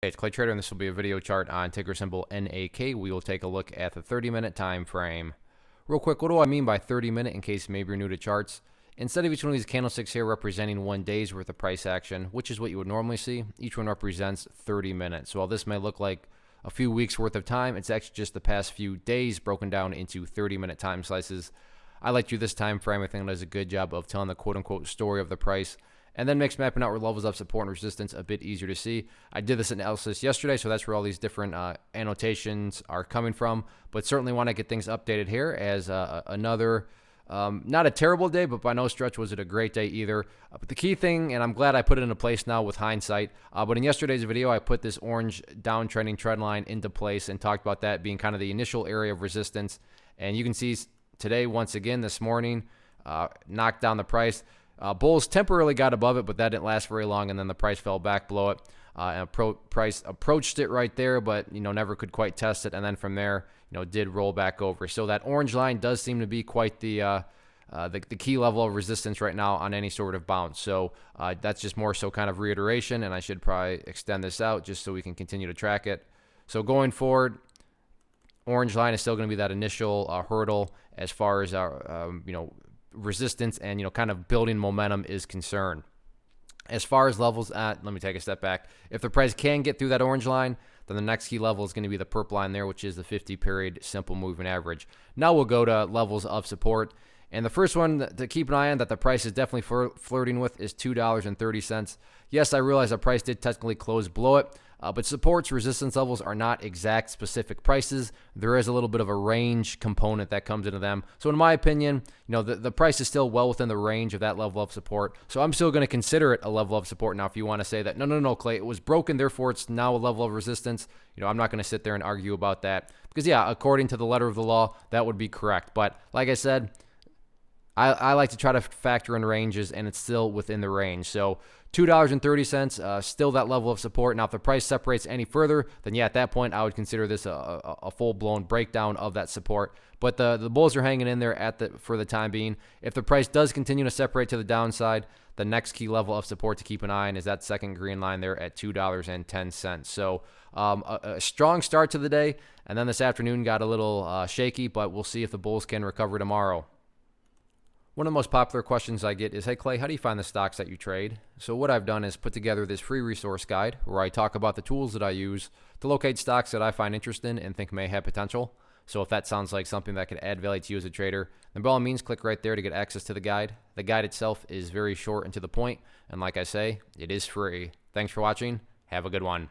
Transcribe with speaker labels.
Speaker 1: Hey, it's Clay Trader, and this will be a video chart on ticker symbol NAK. We will take a look at the 30-minute time frame. Real quick, what do I mean by 30-minute in case maybe you're new to charts? Instead of each one of these candlesticks here representing 1 day's worth of price action, which is what you would normally see, each one represents 30 minutes. So while this may look like a few weeks worth of time, it's actually just the past few days broken down into 30-minute time slices. I like to do this time frame. I think it does a good job of telling the quote-unquote story of the price, and then makes mapping out where levels of support and resistance a bit easier to see. I did this analysis yesterday, so that's where all these different annotations are coming from. But certainly want to get things updated here as another, not a terrible day, but by no stretch was it a great day either. But the key thing, and I'm glad I put it into place now with hindsight, but in yesterday's video, I put this orange downtrending trend line into place and talked about that being kind of the initial area of resistance. And you can see today, once again, this morning, knocked down the price. Bulls temporarily got above it, but that didn't last very long, and then the price fell back below it. And price approached it right there, but never could quite test it, and then from there, did roll back over. So that orange line does seem to be quite the key level of resistance right now on any sort of bounce. So that's just more so kind of reiteration, and I should probably extend this out just so we can continue to track it. So going forward, orange line is still going to be that initial hurdle as far as our resistance and kind of building momentum is concerned. As far as levels let me take a step back. If the price can get through that orange line, then the next key level is going to be the purple line there, which is the 50-period simple moving average. Now we'll go to levels of support. And the first one to keep an eye on that the price is definitely flirting with is $2.30. Yes, I realize the price did technically close below it, but supports, resistance levels are not exact specific prices. There is a little bit of a range component that comes into them. So in my opinion, the price is still well within the range of that level of support. So I'm still going to consider it a level of support. Now, if you want to say that, no, Clay, it was broken, therefore it's now a level of resistance, I'm not going to sit there and argue about that. Because, yeah, according to the letter of the law, that would be correct. But like I said, I like to try to factor in ranges, and it's still within the range. So $2.30, still that level of support. Now, if the price separates any further, then yeah, at that point, I would consider this a full-blown breakdown of that support. But the bulls are hanging in there for the time being. If the price does continue to separate to the downside, the next key level of support to keep an eye on is that second green line there at $2.10. So a strong start to the day, and then this afternoon got a little shaky, but we'll see if the bulls can recover tomorrow. One of the most popular questions I get is, hey Clay, how do you find the stocks that you trade? So what I've done is put together this free resource guide where I talk about the tools that I use to locate stocks that I find interesting and think may have potential. So if that sounds like something that could add value to you as a trader, then by all means click right there to get access to the guide. The guide itself is very short and to the point, and like I say, it is free. Thanks for watching. Have a good one.